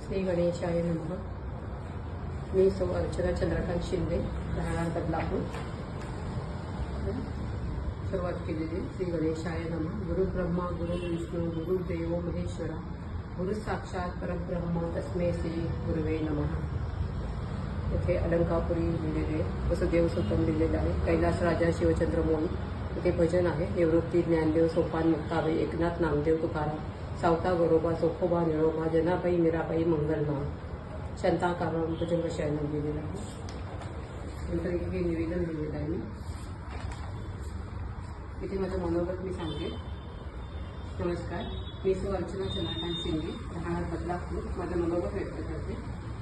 श्री गणेशाय नमः. मी सौ अर्चना चंद्रकांत शिंदे, राहणार बदलापूर. सुरुवात केलेली. श्री गणेशाय नमः. गुरु ब्रह्मा गुरु विष्णू गुरुदेव महेश्वरा गुरु साक्षात परब्रह्म तस्मै श्री गुरुवे नमः. इथे अलंकापुरी लिहिलेले वसुदेव सुतम लिहिलेले आहे. कैलास राजा शिवचंद्र मोळी. इथे भजन आहे. निवृत्ती ज्ञानदेव सोपान मुक्ताबाई एकनाथ नामदेव तुकाराम सावता गरोबा चोखोबा निळोबा जनाबाई मीराबाई मंगलमा शांताकाराम भुजंग शयनम लिहिलेलं आहे. नंतर इथे निवेदन लिहिलेलं आहे मी. इथे माझं मनोगत मी सांगते. नमस्कार, मी सौ अर्चना चंद्रकांत शिंदे, राहणार बदलापूर. माझं मनोगत व्यक्त करते.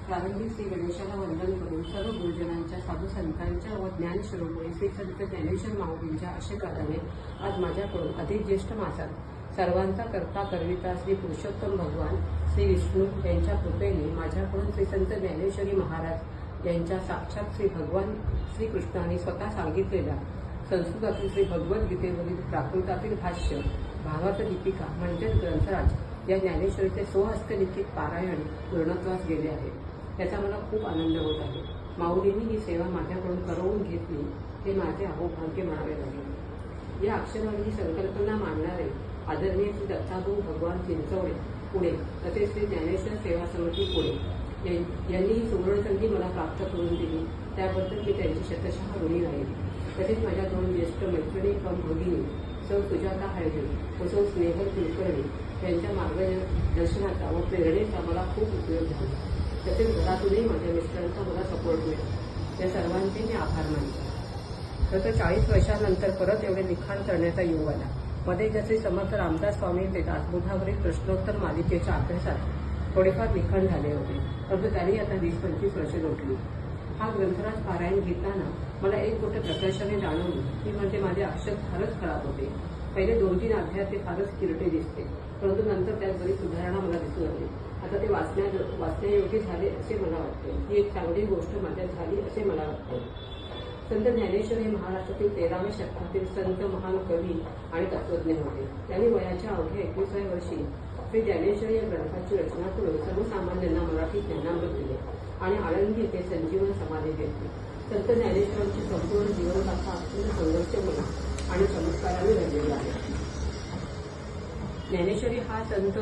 प्रारंभी श्री गणेशाला वंदन करून सर्व गुरुजनांच्या साधू संतांच्या व ज्ञानशिरोमणी श्री संत ज्ञानेश्वर माऊलींच्या आशीर्वादाने आज माझ्याकडून अधिक ज्येष्ठ मासात सर्वांचा करता करविता श्री पुरुषोत्तम भगवान श्री विष्णू यांच्या कृपेने माझ्याकडून श्री संत ज्ञानेश्वरी महाराज यांच्या साक्षात श्री भगवान श्रीकृष्णाने स्वतः सांगितलेल्या संस्कृतातील श्री भगवद्गीतेवरील प्राकृतातील भाष्य भावार्थ दीपिका म्हणजेच ग्रंथराज या ज्ञानेश्वरीचे स्वहस्तलिखित पारायण पूर्णत्वास गेले आहे. याचा मला खूप आनंद होत आहे. माऊलींनी ही सेवा माझ्याकडून करवून घेतली हे माझे अहोभाग्य म्हणावे लागेल. या अक्षरवाणी संकल्पना मांडणारे आदरणीय श्री दत्ताभाऊ भगवान चिंचवडे पुणे तसेच श्री ज्ञानेश्वर सेवा समिती पुणे यांनी ही सुवर्णसंधी मला प्राप्त करून दिली. त्याबद्दल मी त्यांची शतशः ऋणी राहील. तसेच माझ्या दोन ज्येष्ठ मैत्रिणी कम भगिनी सौ सुजाता हळदे व सौ स्नेहल कुलकर्णी यांच्या मार्गदर्शनाचा व प्रेरणेचा मला खूप उपयोग झाला. तसेच घरातूनही माझ्या मिस्टरांचा मला सपोर्ट मिळाला. या सर्वांचे मी आभार मानतो. खरं 40 वर्षांनंतर परत एवढे लिखाण करण्याचा योग आला. मध्ये जसे समर्थ रामदास स्वामी देतात बुधावरील प्रश्नोत्तर मालिकेच्या अभ्यासात थोडेफार लिखाण झाले होते, परंतु त्यांनी आता 20-25 वर्षे लोटली. हा ग्रंथराज पारायण घेताना मला एक गोष्ट प्रकर्षाने जाणवली, ती म्हणजे माझे अक्षर फारच खराब होते. पहिले 2-3 अध्याय ते फारच किरटे दिसते, परंतु नंतर त्यात बरीच सुधारणा मला दिसून आली. आता ते वाचण्यायोग्य झाले असे मला वाटते. ही एक चांगली गोष्ट माझ्यात झाली असे मला वाटते. संत ज्ञानेश्वर हे महाराष्ट्रातील 13व्या शतकातील संत महान कवी आणि तत्वज्ञ होते. त्यांनी वयाच्या अवघ्या 21व्या वर्षी श्री ज्ञानेश्वर या ग्रंथाची रचना करून सर्वसामान्यांना मराठी ज्ञानामृत दिले आणि आळंदी येथे संजीवन समाधी घेतली. संत ज्ञानेश्वरांची संपूर्ण जीवनगाथा अत्यंत संघर्षमय आणि चमत्काराने घडलेला आहे. ज्ञानेश्वरी हा संत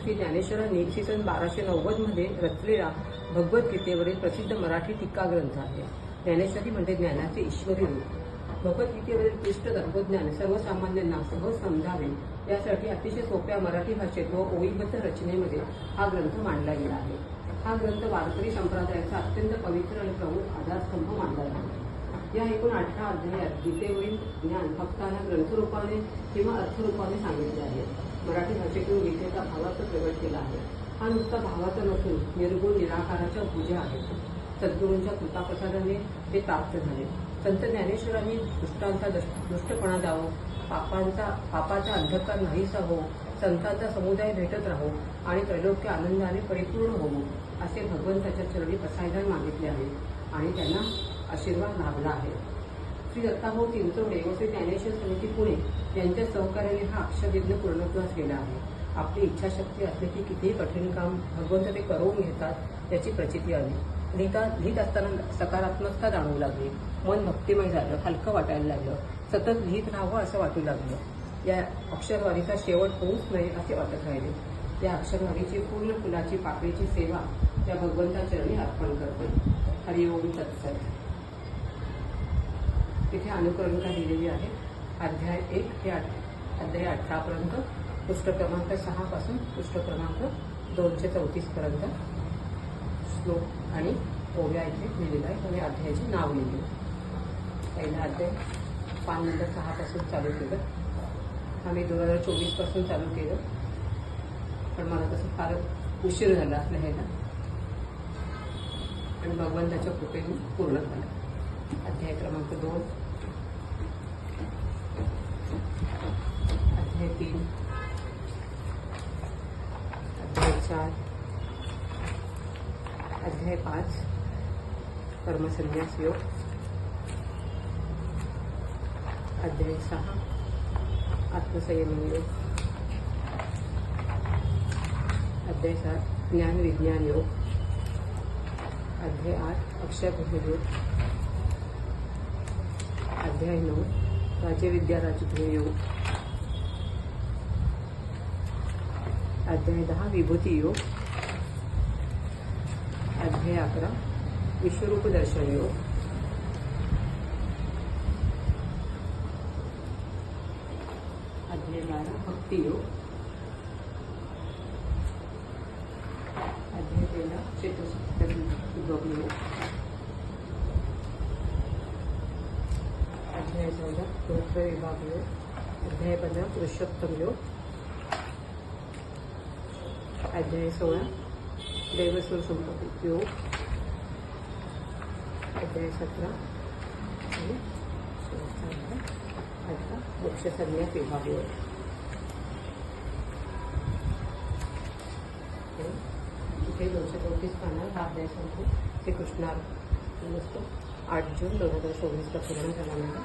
श्री ज्ञानेश्वरांनी इसवी सन 1290 मध्ये रचलेला भगवद्गीतेवरील प्रसिद्ध मराठी टीका ग्रंथ आहे. ज्ञानेश्वरी म्हणजे ज्ञानाचे ईश्वरी रूप. भगवद्गीतेवरील क्लिष्ट तत्वज्ञान सर्वसामान्यांना सहज समजावे यासाठी अतिशय सोप्या मराठी भाषेत व ओळीबद्ध रचनेमध्ये हा ग्रंथ मांडला गेला आहे. हा ग्रंथ वारकरी संप्रदायाचा अत्यंत पवित्र आणि प्रमुख आधारस्तंभ मानला जातो. या एकूण 18 अध्यायात गीतेवरील ज्ञान भक्तांना ग्रंथरूपाने किंवा अर्थरूपाने सांगितले आहे. मराठी भाषेतून गीतेचा भावार्थ प्रगट केला आहे. हा नुसता भावाचा नसून निर्गुण निराकाराच्या पूजा आहेत. सद्गुरूंच्या कृपाप्रसादाने ते प्राप्त झाले. संत ज्ञानेश्वरांनी दुष्टांचा दुष्टपणा जावो, पापाचा अंधकार नाहीसा हो, संतांचा समुदाय भेटत राहो आणि त्रैलोक्य आनंदाने परिपूर्ण होवो असे भगवंताच्या चरणी प्रसायदान मागितले आहे आणि त्यांना आशीर्वाद लाभला आहे. श्री दत्ताभाऊ चिंचवडे व श्री ज्ञानेश्वर समिती पुणे यांच्या सहकार्याने हा अक्षरयज्ञ पूर्णत्वास गेला आहे. आपली इच्छाशक्ती असली की कितीही कठीण काम भगवंत ते करून घेतात याची प्रचिती आली. लिहित असताना सकारात्मकता जाणवू लागली. मन भक्तिमय झालं, हलकं वाटायला लागलं. सतत लिहित राहावं असं वाटू लागलं. या अक्षरवारीचा शेवट होऊच नये असे वाटत राहिले. या अक्षरवारीची पूर्ण फुलाची पाकळीची सेवा या भगवंताचरणी अर्पण करते. हरिओम तत्सत. तिथे अनुकरणिका दिलेली आहे. अध्याय 1 हे अध्याय 18 पर्यंत, पृष्ठ क्रमांक 6 पासून पृष्ठ क्रमांक 234 पर्यंत श्लोक आणि ओव्या इथे लिहिलेला आहे आणि अध्यायाचे नाव लिहिले. पहिला अध्याय पान नंबर 6 पासून चालू केलं. आम्ही 2024 पासून चालू केलं, पण मला तसं फारच उशीर झाला लिहायला आणि भगवंताच्या कृपेने पूर्ण झालं. अध्याय क्रमांक 2, अध्याय 3, अध्याय 4, अध्याय 5 कर्मसन्यास योग, अध्याय 6 आत्मसंयम योग, अध्याय 7 ज्ञान विज्ञान योग, अध्याय 8 अक्षय योग, अध्याय 9 राज्यविद्या राजध्वेय योग, अध्याय 10 विभूती योग, अध्याय 11 विश्वरूप दर्शन योग, अध्याय 12 भक्ति योग, अध्याय 13 क्षेत्र योग, अध्याय 14 गोत्र विभाग योग, अध्याय 15 पुरुषोत्तम योग, अध्याय 16 देवस्वर संपत्ति योग, अध्याय 17 आणि 18 मोक्ष संन्यास विभाग योग. इथे 234 पानावर हा अध्याय संपतो. श्रीकृष्णार्पण असतो. 8 जून 2024 पूर्ण झाल्यानंतर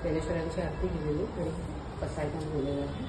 ज्ञानेश्वरांची आरती घेतलेली आणि पसायदान बोललेलं आहे.